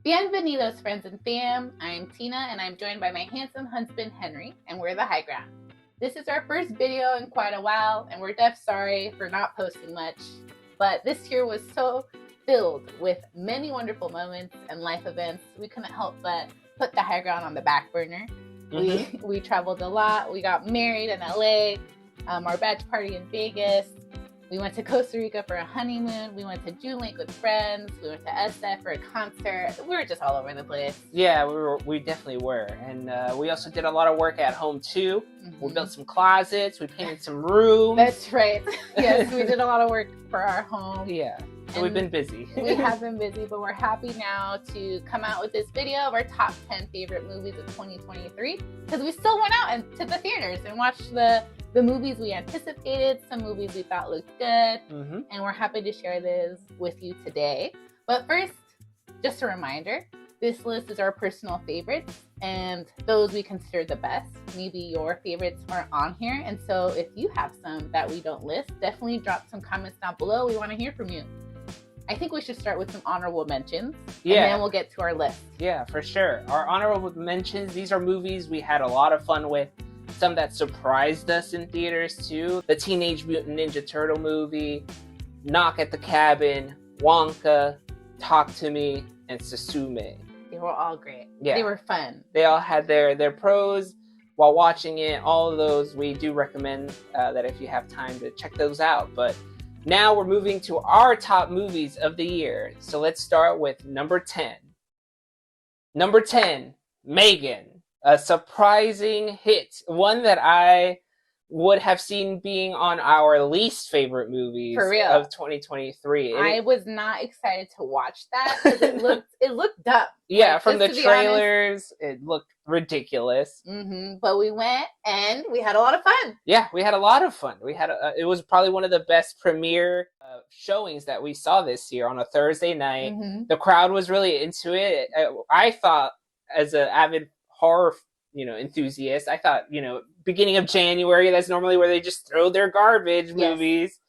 Bienvenidos, friends and fam. I'm Tina, and I'm joined by my handsome husband, Henry, and we're the High Ground. This is our first video in quite a while, and we're sorry for not posting much, but this year was so filled with many wonderful moments and life events, we couldn't help but put the High Ground on the back burner. We traveled a lot. We got married in LA, our batch party in Vegas. We went to Costa Rica for a honeymoon. We went to June Lake with friends. We went to SF for a concert. We were just all over the place. Yeah, we definitely were. And we also did a lot of work at home too. Mm-hmm. We built some closets. We painted some rooms. That's right. Yes, we did a lot of work for our home. Yeah, so we've been busy. We have been busy, but we're happy now to come out with this video of our top 10 favorite movies of 2023. Because we still went out to the theaters and watched the movies we anticipated, some movies we thought looked good, and we're happy to share this with you today. But first, just a reminder, this list is our personal favorites and those we consider the best. Maybe your favorites aren't on here, and so if you have some that we don't list, definitely drop some comments down below. We want to hear from you. I think we should start with some honorable mentions, and then we'll get to our list. Yeah, for sure. Our honorable mentions, these are movies we had a lot of fun with. Some that surprised us in theaters too. The Teenage Mutant Ninja Turtle movie, Knock at the Cabin, Wonka, Talk to Me, and Susume. They were all great. Yeah. They were fun. They all had their pros while watching it. All of those we do recommend that if you have time to check those out. But now we're moving to our top movies of the year. So let's start with number 10. Number 10, Megan. A surprising hit, one that I would have seen being on our least favorite movies of 2023. I was not excited to watch that because it looked dumb. Yeah, from the trailers, it looked ridiculous. But we went and we had a lot of fun. Yeah, we had a lot of fun. It was probably one of the best premiere showings that we saw this year on a Thursday night. The crowd was really into it. I thought, as an avid horror, enthusiast, I thought, beginning of January, that's normally where they just throw their garbage movies.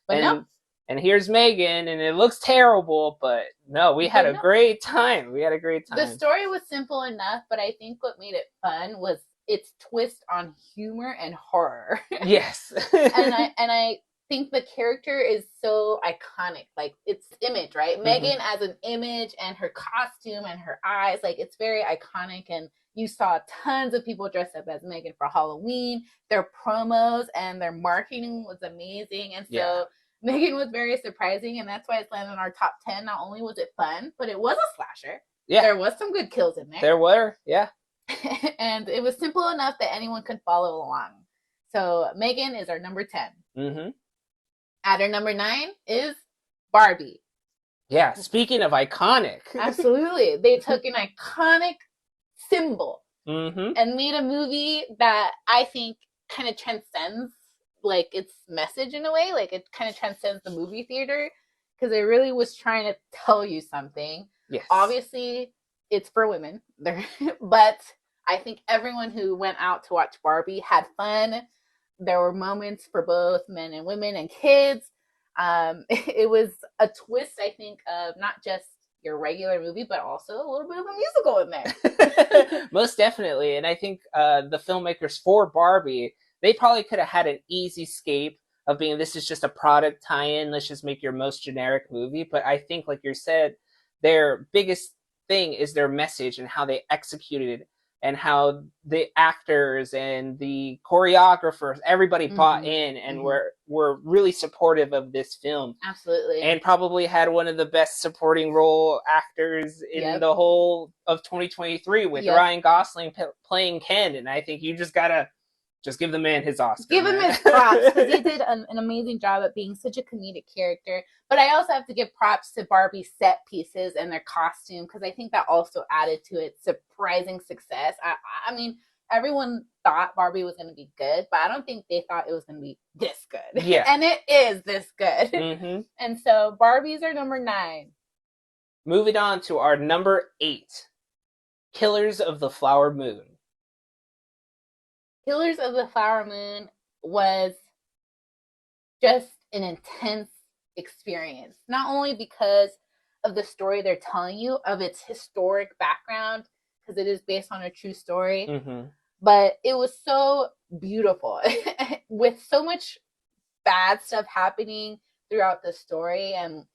But no. And here's Megan, and it looks terrible, but no, we had a great time. We had a great time. The story was simple enough, but I think what made it fun was its twist on humor and horror. Yes. and I think the character is so iconic. Like, it's image, right? Megan as an image, and her costume and her eyes, like, it's very iconic. And you saw tons of people dressed up as Megan for Halloween. Their promos and their marketing was amazing. And so Megan was very surprising, and that's why it's landed in our top 10. Not only was it fun, but it was a slasher. Yeah. There was some good kills in there. There were, yeah. And it was simple enough that anyone could follow along. So Megan is our number 10. At our number 9 is Barbie. Yeah, speaking of iconic. Absolutely. They took an iconic symbol and made a movie that I think kind of transcends like its message in a way. Like, it kind of transcends the movie theater because it really was trying to tell you something. Yes. Obviously, it's for women, but I think everyone who went out to watch Barbie had fun. There were moments for both men and women and kids. It was a twist, I think, of not just your regular movie, but also a little bit of a musical in there. Most definitely. And I think the filmmakers for Barbie, they probably could have had an easy escape of being, this is just a product tie-in, let's just make your most generic movie. But I think, like you said, their biggest thing is their message and how they executed it, and how the actors and the choreographers, everybody bought in and were really supportive of this film. Absolutely. And probably had one of the best supporting role actors in the whole of 2023 with Ryan Gosling playing Ken. And I think you just gotta give the man his Oscar. Give him his props, because he did an amazing job at being such a comedic character. But I also have to give props to Barbie's set pieces and their costume, because I think that also added to its surprising success. I mean, everyone thought Barbie was going to be good, but I don't think they thought it was going to be this good. Yeah. And it is this good. And so Barbie's our number 9. Moving on to our number 8, Killers of the Flower Moon. Killers of the Flower Moon was just an intense experience. Not only because of the story they're telling you, of its historic background, because it is based on a true story. Mm-hmm. But it was so beautiful with so much bad stuff happening throughout the story and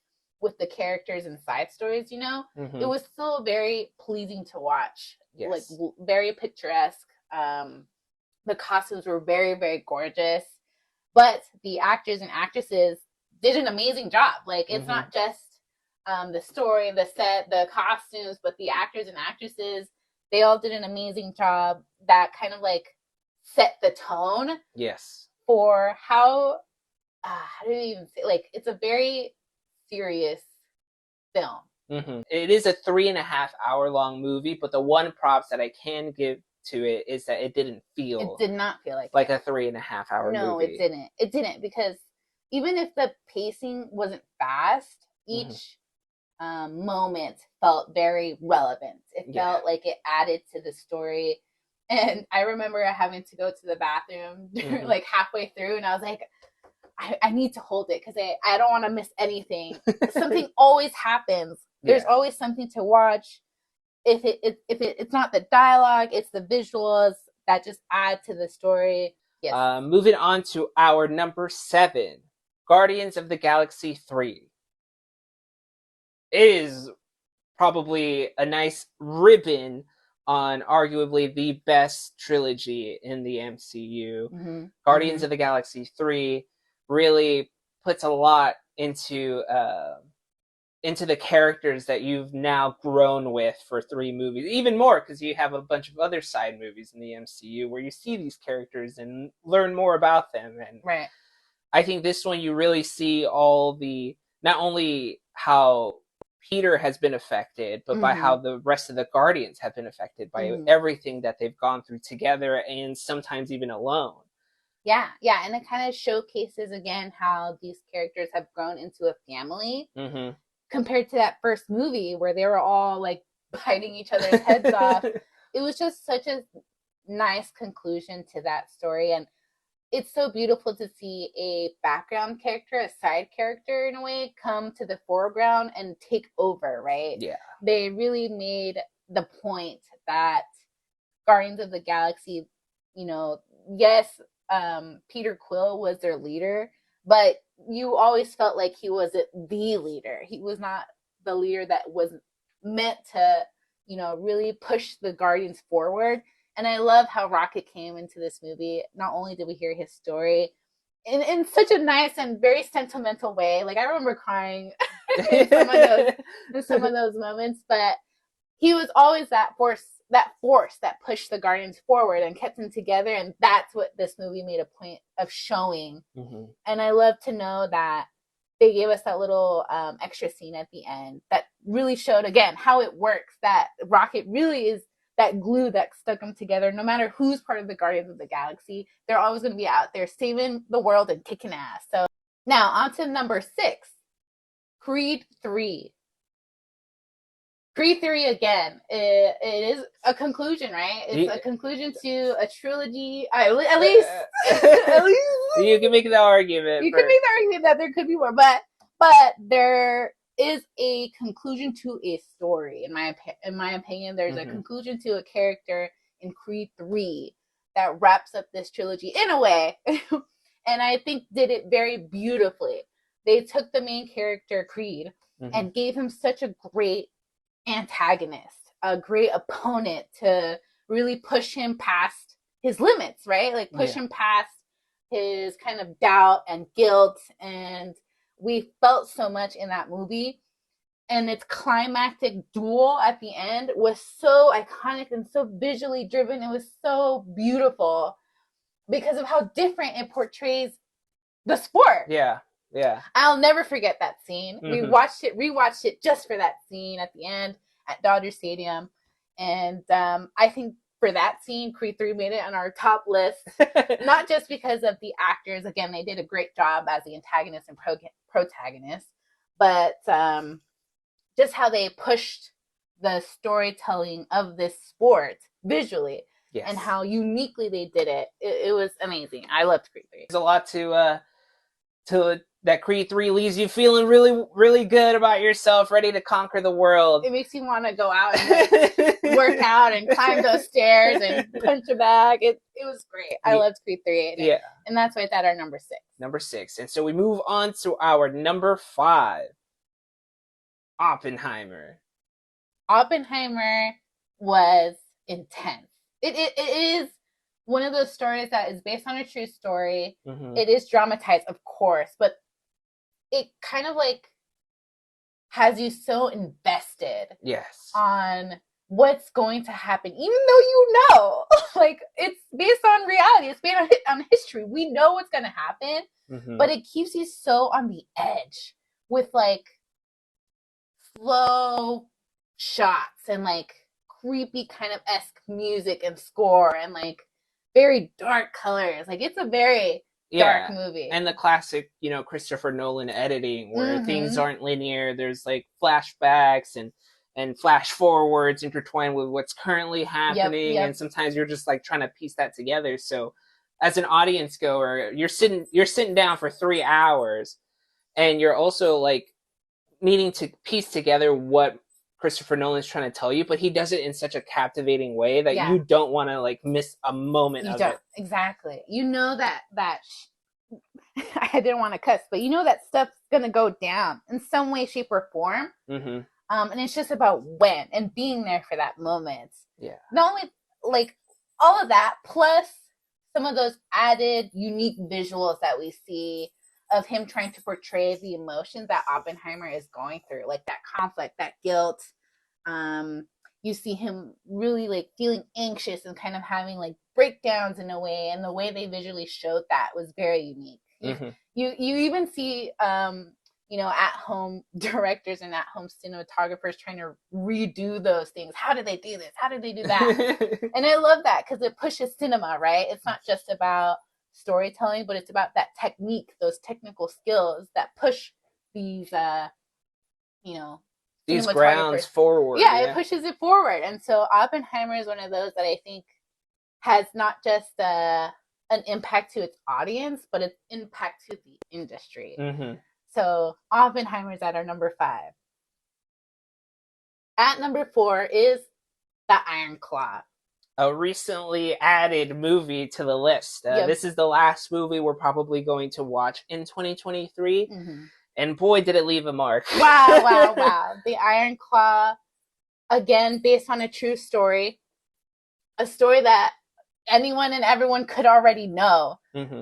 with the characters and side stories, you know, it was still very pleasing to watch. Yes. Like very picturesque. The costumes were very, very gorgeous, but the actors and actresses did an amazing job. Like it's not just the story, the set, the costumes, but the actors and actresses, they all did an amazing job that kind of like set the tone. Yes. For how do you even say, like, it's a very serious film. It is a 3.5 hour long movie, but the one props that I can give to it is that it didn't feel. It did not feel like a 3.5 hour movie. No, it didn't. It didn't, because even if the pacing wasn't fast, each moment felt very relevant. It felt like it added to the story. And I remember having to go to the bathroom like halfway through, and I was like, I need to hold it because I don't want to miss anything. Something always happens. There's always something to watch. If it's not the dialogue, it's the visuals that just add to the story. Yes. Moving on to our number 7, Guardians of the Galaxy 3. It is probably a nice ribbon on arguably the best trilogy in the MCU. Guardians of the Galaxy 3 really puts a lot into the characters that you've now grown with for 3 movies. Even more, because you have a bunch of other side movies in the MCU where you see these characters and learn more about them. And right. I think this one you really see all the, not only how Peter has been affected, but by how the rest of the Guardians have been affected by everything that they've gone through together and sometimes even alone. Yeah, and it kind of showcases again how these characters have grown into a family compared to that first movie where they were all like biting each other's heads off. It was just such a nice conclusion to that story, and it's so beautiful to see a background character, a side character in a way, come to the foreground and take over, right? Yeah. They really made the point that Guardians of the Galaxy, you know, yes, Peter Quill was their leader, but you always felt like he wasn't the leader. He was not the leader that was meant to, you know, really push the Guardians forward. And I love how Rocket came into this movie. Not only did we hear his story in such a nice and very sentimental way. Like I remember crying in some of those moments, but he was always that force that pushed the Guardians forward and kept them together. And that's what this movie made a point of showing. And I love to know that they gave us that little extra scene at the end that really showed again how it works, that Rocket really is that glue that stuck them together. No matter who's part of the Guardians of the Galaxy, they're always going to be out there saving the world and kicking ass. So now on to number 6, Creed 3. Creed 3 again, it is a conclusion, right? It's a conclusion to a trilogy. At least you can make the argument. You can make the argument that there could be more, but there is a conclusion to a story. In my opinion, there's a conclusion to a character in Creed 3 that wraps up this trilogy in a way, and I think did it very beautifully. They took the main character Creed and gave him such a great antagonist, a great opponent to really push him past his limits, right? Like push him past his kind of doubt and guilt. And we felt so much in that movie. And its climactic duel at the end was so iconic and so visually driven. It was so beautiful because of how different it portrays the sport. Yeah. I'll never forget that scene. We rewatched it just for that scene at the end at Dodger Stadium. And I think for that scene, Creed 3 made it on our top list. Not just because of the actors. Again, they did a great job as the antagonist and protagonist. But just how they pushed the storytelling of this sport visually. Yes. And how uniquely they did it. It was amazing. I loved Creed 3. There's a lot to that Creed 3 leaves you feeling really, really good about yourself, ready to conquer the world. It makes you want to go out and like, work out and climb those stairs and punch a bag. It was great. I loved Creed 3. Yeah. And that's why it's at our number 6. Number 6. And so we move on to our number 5. Oppenheimer. Oppenheimer was intense. It is one of those stories that is based on a true story. Mm-hmm. It is dramatized, of course, but it kind of like has you so invested on what's going to happen, even though you know, like, it's based on reality, it's based on history. We know what's going to happen, but it keeps you so on the edge with like slow shots and like creepy kind of esque music and score and like very dark colors. Like, it's a very dark movie. And the classic, Christopher Nolan editing where things aren't linear. There's like flashbacks and flash forwards intertwined with what's currently happening. And sometimes you're just like trying to piece that together. So as an audience goer, you're sitting down for 3 hours and you're also like needing to piece together what Christopher Nolan's trying to tell you, but he does it in such a captivating way that you don't want to like miss a moment of it. Exactly. You know that I didn't want to cuss, but you know that stuff's gonna go down in some way, shape, or form. And it's just about when and being there for that moment. Yeah. Not only like all of that, plus some of those added unique visuals that we see of him trying to portray the emotions that Oppenheimer is going through, like that conflict, that guilt. You see him really like feeling anxious and kind of having like breakdowns in a way, and the way they visually showed that was very unique. You even see at home directors and at home cinematographers trying to redo those things. How did they do this? How did they do that? And I love that because it pushes cinema, right? It's not just about storytelling, but it's about that technique, those technical skills that push these these grounds forward. It pushes it forward. And so Oppenheimer is one of those that I think has not just an impact to its audience, but its impact to the industry. So Oppenheimer's at our number 5. At number 4 is The Iron Claw. A recently added movie to the list. This is the last movie we're probably going to watch in 2023. And boy, did it leave a mark. Wow. The Iron Claw, again, based on a true story. A story that anyone and everyone could already know.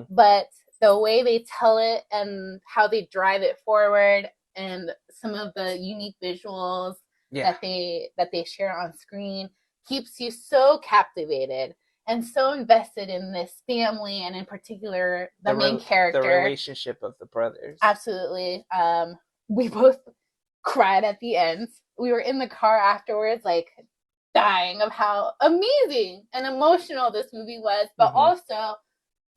But the way they tell it and how they drive it forward and some of the unique visuals that they share on screen keeps you so captivated and so invested in this family, and in particular the main character, the relationship of the brothers. Absolutely. We both cried at the end. We were in the car afterwards, like dying of how amazing and emotional this movie was, but also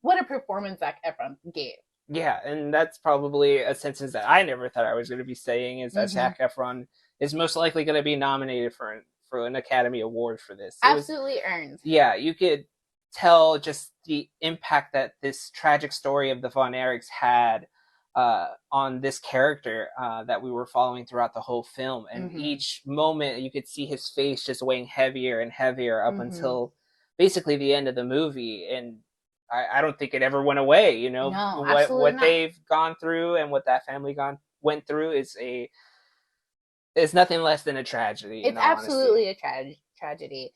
what a performance Zac Efron gave. Yeah, and that's probably a sentence that I never thought I was going to be saying, is that Zac Efron is most likely going to be nominated for an Academy Award for this. Absolutely earned. Yeah, you could tell just the impact that this tragic story of the Von Erichs had on this character that we were following throughout the whole film. And each moment you could see his face just weighing heavier and heavier up until basically the end of the movie. And I don't think it ever went away. No, what they've gone through and what that family went through is nothing less than a tragedy. It's absolutely a tragedy.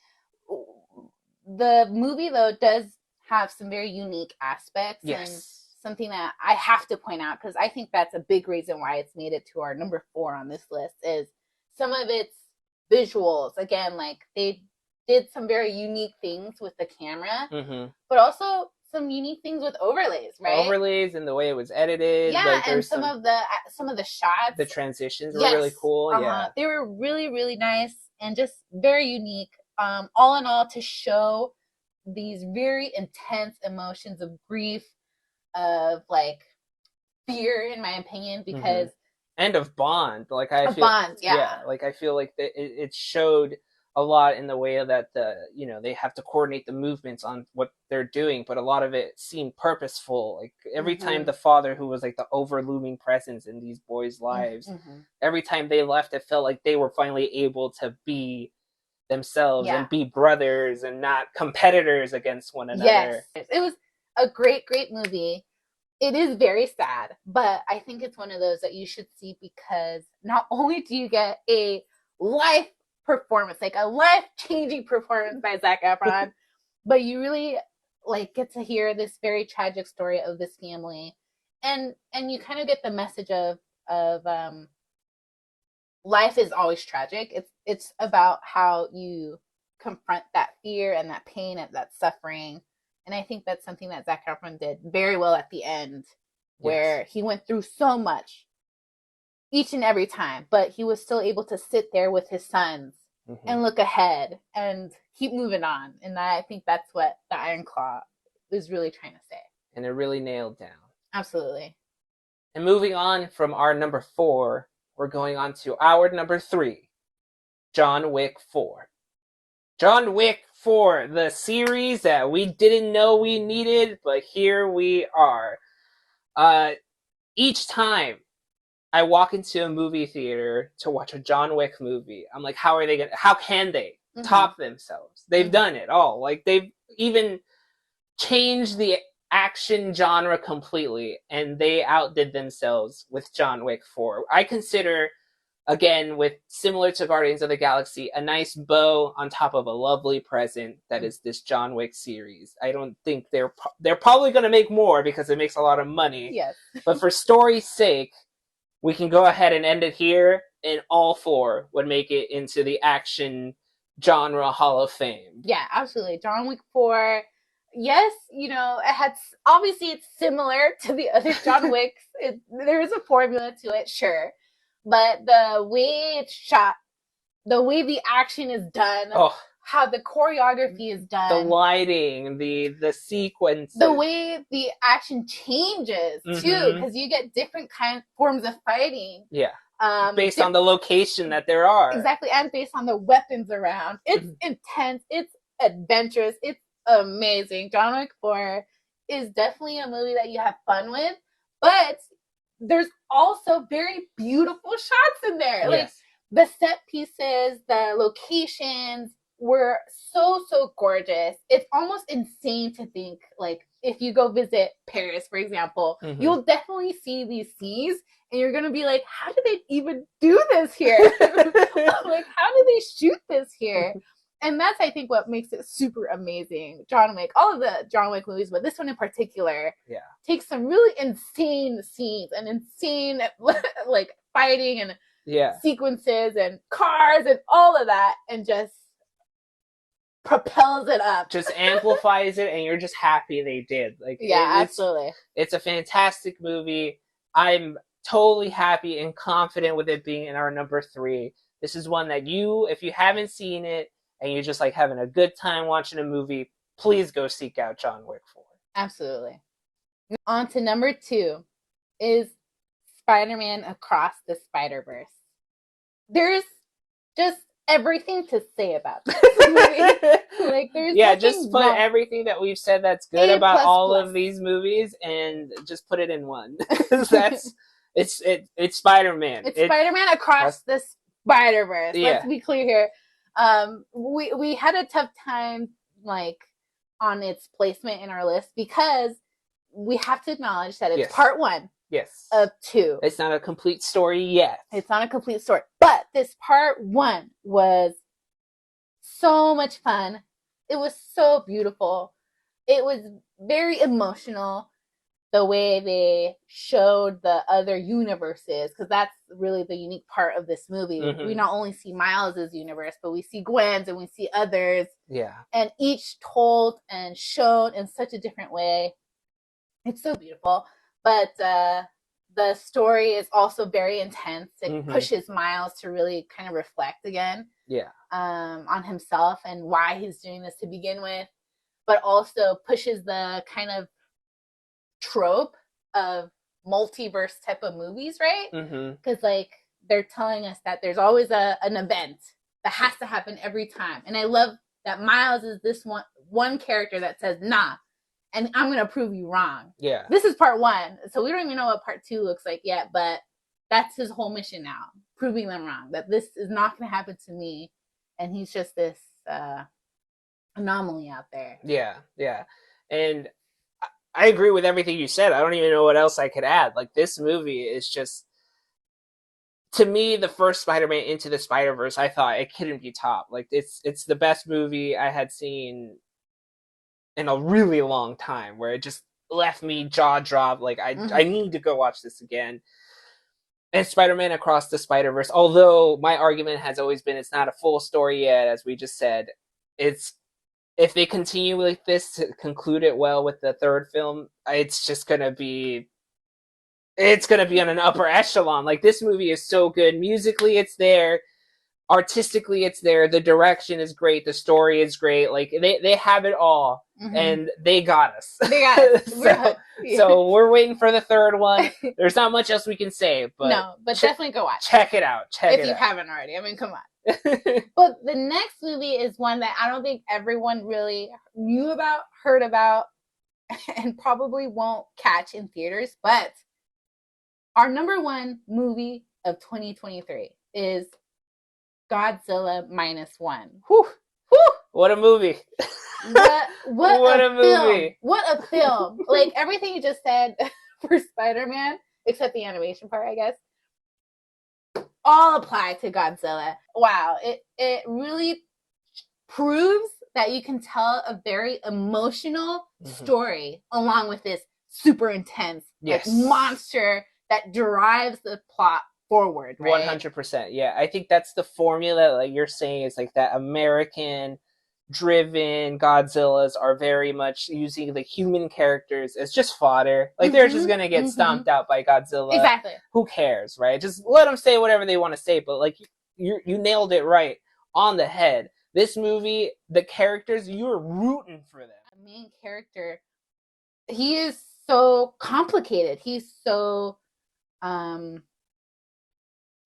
The movie, though, does have some very unique aspects. Yes. And something that I have to point out, because I think that's a big reason why it's made it to our number 4 on this list, is some of its visuals. Again, like, they did some very unique things with the camera, but also some unique things with overlays, right? Overlays and the way it was edited. Yeah, like, and some of the shots, the transitions were really cool. Yeah, they were really, really nice and just very unique. All in all, to show these very intense emotions of grief, of like fear, in my opinion, because and of bond. Like I feel, bond, like I feel like it showed a lot in the way that they have to coordinate the movements on what they're doing, but a lot of it seemed purposeful. Like every time the father, who was like the overlooming presence in these boys' lives, every time they left, it felt like they were finally able to be themselves and be brothers and not competitors against one another. Yes, it was a great movie. It is very sad, but I think it's one of those that you should see, because not only do you get a life performance, like a life-changing performance by Zac Efron, but you really like get to hear this very tragic story of this family, and you kind of get the message of life is always tragic. It's about how you confront that fear and that pain and that suffering. And I think that's something that Zac Efron did very well at the end, where he went through so much each and every time, but he was still able to sit there with his sons and look ahead and keep moving on. And I think that's what the Iron Claw is really trying to say. And it really nailed down. Absolutely. And moving on from our number 4, we're going on to our number 3, John Wick 4. John Wick 4, the series that we didn't know we needed, but here we are. Each time I walk into a movie theater to watch a John Wick movie, I'm like, how can they top themselves? They've done it all. Like, they've even changed the action genre completely, and they outdid themselves with John Wick 4. I consider, again, with similar to Guardians of the Galaxy, a nice bow on top of a lovely present that is this John Wick series. I don't think they're probably going to make more because it makes a lot of money. Yes. But for story's sake, we can go ahead and end it here, and all 4 would make it into the action genre Hall of Fame. Yeah, absolutely. John Wick 4. Yes, obviously it's similar to the other John Wicks. There is a formula to it, sure. But the way it's shot, the way the action is done, how the choreography is done, the lighting, the sequence, the way the action changes too, because you get different forms of fighting. Yeah. Based on the location that there are. Exactly, and based on the weapons around. It's intense, it's adventurous, it's amazing. John Wick 4 is definitely a movie that you have fun with, but there's also very beautiful shots in there. Yes. Like, the set pieces, the locations were so gorgeous. It's almost insane to think, like, if you go visit Paris, for example, you'll definitely see these scenes, and you're gonna be like, how did they even do this here? Like, how did they shoot this here? And that's, I think, what makes it super amazing. John Wick, all of the John Wick movies, but this one in particular, takes some really insane scenes and insane, like, fighting and sequences and cars and all of that, and just propels it up. Just amplifies it, and you're just happy they did. Like, absolutely. It's a fantastic movie. I'm totally happy and confident with it being in our number 3. This is one that if you haven't seen it, and you're just like having a good time watching a movie, please go seek out John Wick 4. Absolutely. On to number 2 is Spider-Man Across the Spider-Verse. There's just everything to say about this movie. Like, there's just put everything that we've said that's good about all of these movies and just put it in one. It's Spider-Man. It's Spider-Man Across the Spider-Verse. Let's be clear here. We had a tough time, like, on its placement in our list, because we have to acknowledge that it's part 1 of 2. It's not a complete story yet. It's not a complete story, but this part 1 was so much fun. It was so beautiful. It was very emotional, the way they showed the other universes, because that's really the unique part of this movie. We not only see Miles' universe, but we see Gwen's and we see others. Yeah. And each told and shown in such a different way. It's so beautiful. But the story is also very intense. It pushes Miles to really kind of reflect again on himself and why he's doing this to begin with, but also pushes the kind of trope of multiverse type of movies, right? Because like, they're telling us that there's always an event that has to happen every time. And I love that Miles is this one character that says, nah, and I'm going to prove you wrong. Yeah. This is part 1. So we don't even know what part 2 looks like yet, but that's his whole mission now, proving them wrong, that this is not going to happen to me. And he's just this anomaly out there. Yeah, yeah. And I agree with everything you said. I don't even know what else I could add. Like, this movie is just, to me, the first Spider-Man Into the Spider-Verse, I thought it couldn't be topped. Like, it's the best movie I had seen in a really long time, where it just left me jaw dropped. Like, I need to go watch this again. And Spider-Man Across the Spider-Verse, although my argument has always been it's not a full story yet, as we just said, it's, if they continue like this to conclude it well with the third film, it's just gonna be, it's gonna be on an upper echelon. Like, this movie is so good. Musically, it's there. Artistically, it's there. The direction is great. The story is great. Like, they have it all, and they got us. They got us. So we're waiting for the third one. There's not much else we can say, but no, but definitely go watch. Check it out. If you haven't already. I mean, come on. But the next movie is one that I don't think everyone really knew about, heard about, and probably won't catch in theaters. But our number 1 movie of 2023 is Godzilla -1. Whew. Whew. What a movie. What a movie. What a film. Like, everything you just said for Spider-Man, except the animation part, I guess, all apply to Godzilla. Wow. It really proves that you can tell a very emotional story along with this super intense like, monster that drives the plot forward, right? 100%. Yeah, I think that's the formula, like you're saying, is like that American driven Godzillas are very much using the human characters as just fodder. Like, they're just gonna get stomped out by Godzilla. Exactly. Who cares, right? Just let them say whatever they want to say. But like, you nailed it right on the head. This movie, the characters, you're rooting for them. The main character, he is so complicated. He's so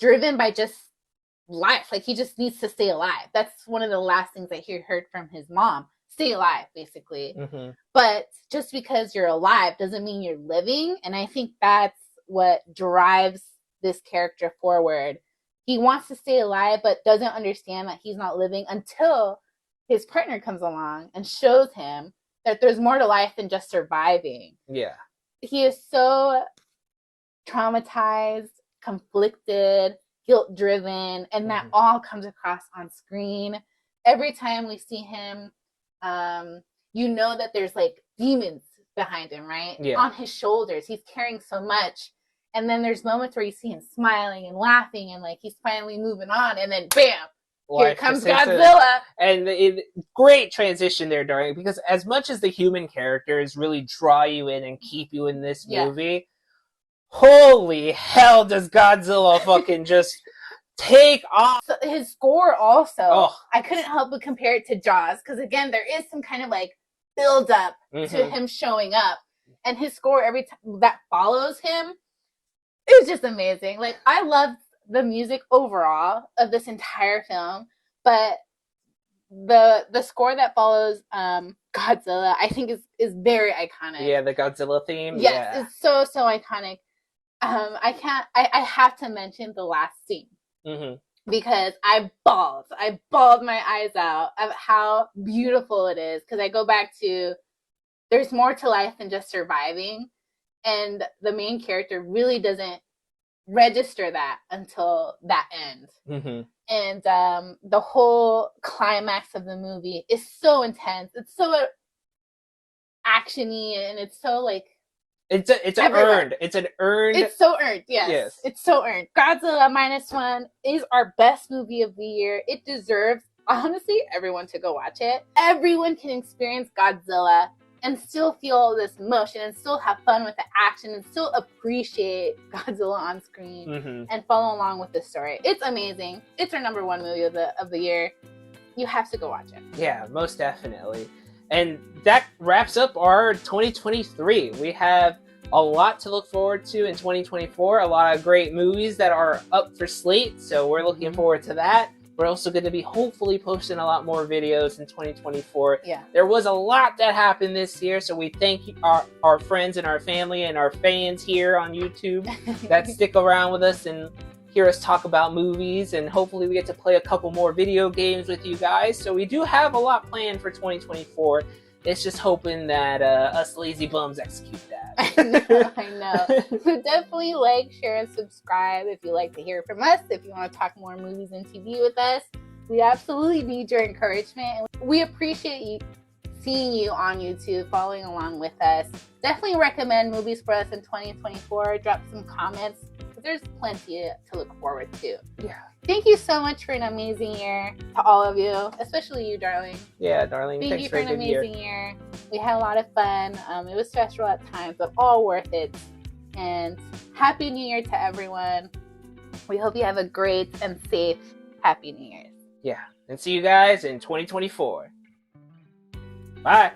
driven by just life. Like, he just needs to stay alive. That's one of the last things that he heard from his mom. Stay alive, basically. But just because you're alive doesn't mean you're living. And I think that's what drives this character forward. He wants to stay alive, but doesn't understand that he's not living until his partner comes along and shows him that there's more to life than just surviving. Yeah. He is so traumatized, conflicted, guilt-driven, and that all comes across on screen. Every time we see him, you know that there's like demons behind him, right? Yeah. On his shoulders. He's carrying so much. And then there's moments where you see him smiling and laughing and like he's finally moving on, and then bam, here comes Godzilla. And great transition there, Dorian, because as much as the human characters really draw you in and keep you in this movie, holy hell does Godzilla fucking just take off. So his score also, I couldn't help but compare it to Jaws, because again, there is some kind of like build up to him showing up, and his score every time that follows him, it was just amazing. Like, I loved the music overall of this entire film, but the score that follows Godzilla, I think is very iconic. Yeah, the Godzilla theme. Yes, it's so iconic. I have to mention the last scene because I bawled my eyes out of how beautiful it is. Because I go back to, there's more to life than just surviving. And the main character really doesn't register that until that end. And the whole climax of the movie is so intense. It's so action-y, and it's so like it's earned. It's an earned. It's so earned. Yes. It's so earned. Godzilla -1 is our best movie of the year. It deserves, honestly, everyone to go watch it. Everyone can experience Godzilla and still feel this emotion and still have fun with the action and still appreciate Godzilla on screen and follow along with the story. It's amazing. It's our #1 movie of the year. You have to go watch it. Yeah, most definitely. And that wraps up our 2023. We have a lot to look forward to in 2024. A lot of great movies that are up for slate. So we're looking forward to that. We're also going to be hopefully posting a lot more videos in 2024. Yeah. There was a lot that happened this year, so we thank our friends and our family and our fans here on YouTube that stick around with us and hear us talk about movies, and hopefully we get to play a couple more video games with you guys. So we do have a lot planned for 2024. It's just hoping that us lazy bums execute that. I know. So definitely like, share, and subscribe if you like to hear from us. If you want to talk more movies and TV with us, we absolutely need your encouragement. We appreciate you seeing you on YouTube, following along with us. Definitely recommend movies for us in 2024. Drop some comments, because there's plenty to look forward to. Yeah. Thank you so much for an amazing year to all of you, especially you, darling. Yeah, darling. Thank Thanks you for an a good amazing year. We had a lot of fun. It was stressful at times, but all worth it. And Happy New Year to everyone. We hope you have a great and safe Happy New Year's. Yeah. And see you guys in 2024. Bye.